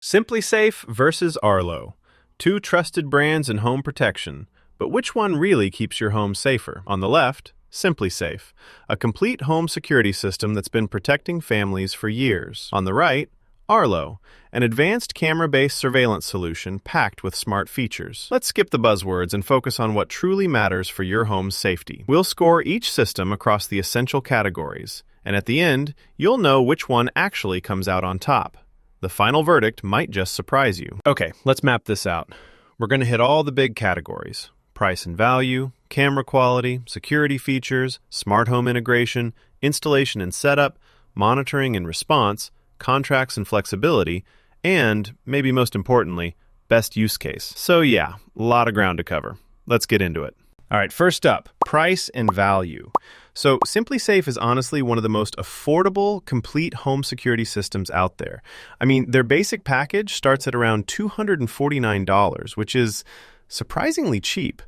SimpliSafe versus Arlo. Two trusted brands in home protection. But which one really keeps your home safer? On the left, SimpliSafe, a complete home security system that's been protecting families for years. On the right, Arlo, an advanced camera-based surveillance solution packed with smart features. Let's skip the buzzwords and focus on what truly matters for your home's safety. We'll score each system across the essential categories, and at the end, you'll know which one actually comes out on top. The final verdict might just surprise you. Okay, let's map this out. We're going to hit all the big categories: price and value, camera quality, security features, smart home integration, installation and setup, monitoring and response, contracts and flexibility, and, maybe most importantly, best use case. So yeah, a lot of ground to cover. Let's get into it. All right, first up, price and value. So SimpliSafe is honestly one of the most affordable, complete home security systems out there. I mean, their basic package starts at around $249, which is surprisingly cheap.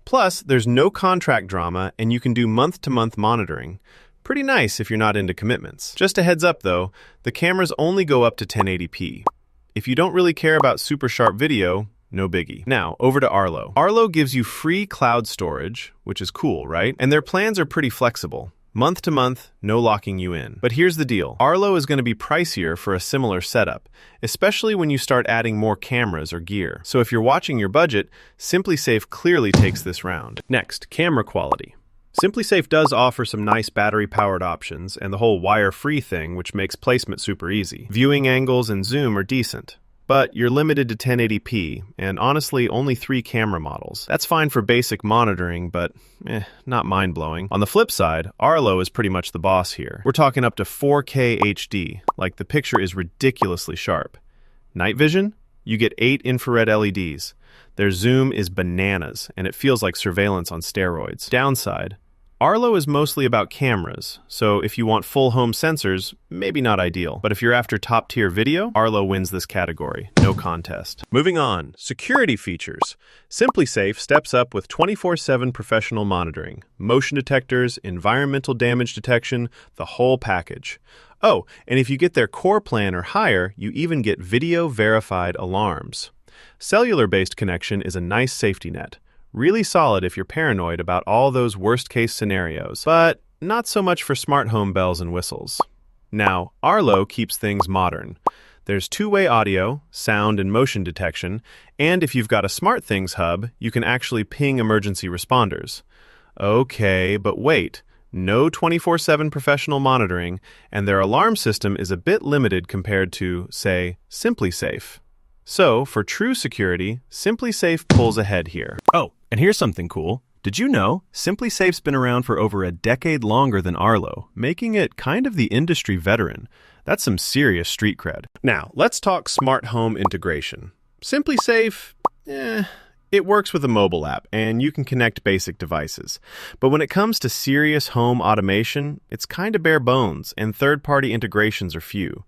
Plus, there's no contract drama, and you can do month-to-month monitoring. Pretty nice if you're not into commitments. Just a heads up though, the cameras only go up to 1080p. If you don't really care about super sharp video, no biggie. Now, over to Arlo. Arlo gives you free cloud storage, which is cool, right? And their plans are pretty flexible. Month to month, no locking you in. But here's the deal. Arlo is going to be pricier for a similar setup, especially when you start adding more cameras or gear. So if you're watching your budget, SimpliSafe clearly takes this round. Next, camera quality. SimpliSafe does offer some nice battery-powered options and the whole wire-free thing, which makes placement super easy. Viewing angles and zoom are decent, but you're limited to 1080p, and honestly, only 3 camera models. That's fine for basic monitoring, but not mind-blowing. On the flip side, Arlo is pretty much the boss here. We're talking up to 4K HD, like the picture is ridiculously sharp. Night vision? You get 8 infrared LEDs. Their zoom is bananas, and it feels like surveillance on steroids. Downside, Arlo is mostly about cameras, so if you want full home sensors, maybe not ideal. But if you're after top-tier video, Arlo wins this category. No contest. Moving on, security features. SimpliSafe steps up with 24/7 professional monitoring, motion detectors, environmental damage detection, the whole package. Oh, and if you get their core plan or higher, you even get video-verified alarms. Cellular-based connection is a nice safety net. Really solid if you're paranoid about all those worst-case scenarios, but not so much for smart home bells and whistles. Now, Arlo keeps things modern. There's two-way audio, sound and motion detection, and if you've got a SmartThings hub, you can actually ping emergency responders. Okay, but wait. No 24/7 professional monitoring, and their alarm system is a bit limited compared to, say, SimpliSafe. So, for true security, SimpliSafe pulls ahead here. Oh, and here's something cool. Did you know SimpliSafe's been around for over a decade longer than Arlo, making it kind of the industry veteran? That's some serious street cred. Now, let's talk smart home integration. SimpliSafe, it works with a mobile app, and you can connect basic devices. But when it comes to serious home automation, it's kind of bare bones, and third-party integrations are few.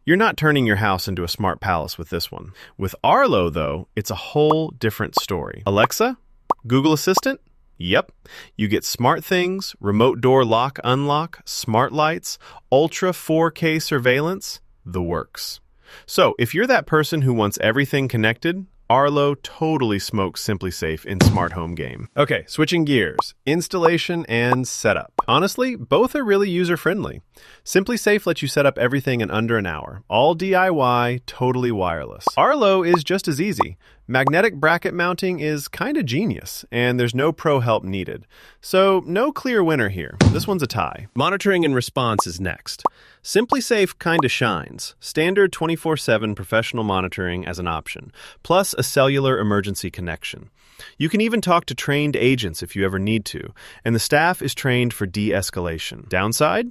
You're not turning your house into a smart palace with this one. With Arlo, though, it's a whole different story. Alexa? Google Assistant? Yep. You get SmartThings, remote door lock-unlock, smart lights, ultra 4K surveillance, the works. So, if you're that person who wants everything connected, Arlo totally smokes SimpliSafe in smart home game. Okay, switching gears. Installation and setup. Honestly, both are really user-friendly. SimpliSafe lets you set up everything in under an hour. All DIY, totally wireless. Arlo is just as easy. Magnetic bracket mounting is kinda genius, and there's no pro help needed. So, no clear winner here. This one's a tie. Monitoring and response is next. SimpliSafe kinda shines. Standard 24/7 professional monitoring as an option, plus a cellular emergency connection. You can even talk to trained agents if you ever need to, and the staff is trained for de-escalation. Downside?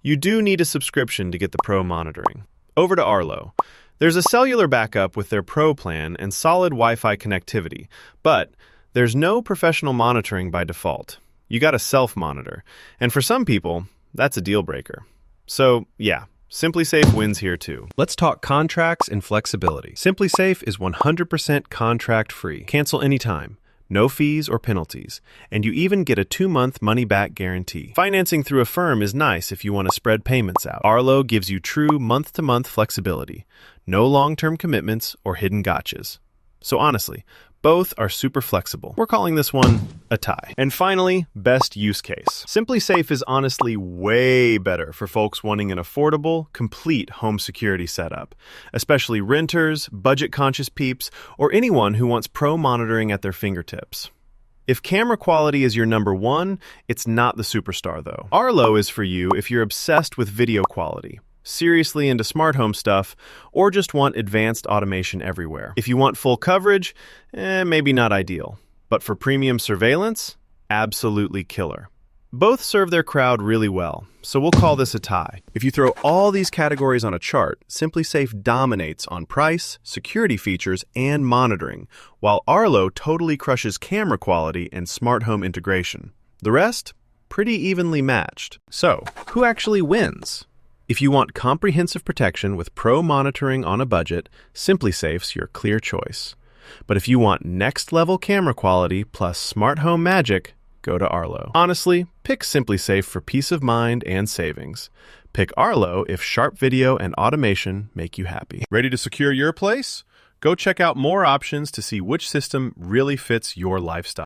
You do need a subscription to get the pro monitoring. Over to Arlo. There's a cellular backup with their Pro plan and solid Wi-Fi connectivity, but there's no professional monitoring by default. You gotta self-monitor, and for some people, that's a deal breaker. So, yeah, SimpliSafe wins here too. Let's talk contracts and flexibility. SimpliSafe is 100% contract-free. Cancel anytime. no fees or penalties, and you even get a 2-month money-back guarantee. Financing through a firm is nice if you want to spread payments out. Arlo gives you true month-to-month flexibility, no long-term commitments or hidden gotchas. So honestly, both are super flexible. We're calling this one a tie. And finally, best use case. SimpliSafe is honestly way better for folks wanting an affordable, complete home security setup, especially renters, budget-conscious peeps, or anyone who wants pro monitoring at their fingertips. If camera quality is your number one, it's not the superstar though. Arlo is for you if you're obsessed with video quality, seriously into smart home stuff, or just want advanced automation everywhere. If you want full coverage, maybe not ideal. But for premium surveillance, absolutely killer. Both serve their crowd really well, so we'll call this a tie. If you throw all these categories on a chart, SimpliSafe dominates on price, security features, and monitoring, while Arlo totally crushes camera quality and smart home integration. The rest, pretty evenly matched. So, who actually wins? If you want comprehensive protection with pro monitoring on a budget, SimpliSafe's your clear choice. But if you want next-level camera quality plus smart home magic, go to Arlo. Honestly, pick SimpliSafe for peace of mind and savings. Pick Arlo if sharp video and automation make you happy. Ready to secure your place? Go check out more options to see which system really fits your lifestyle.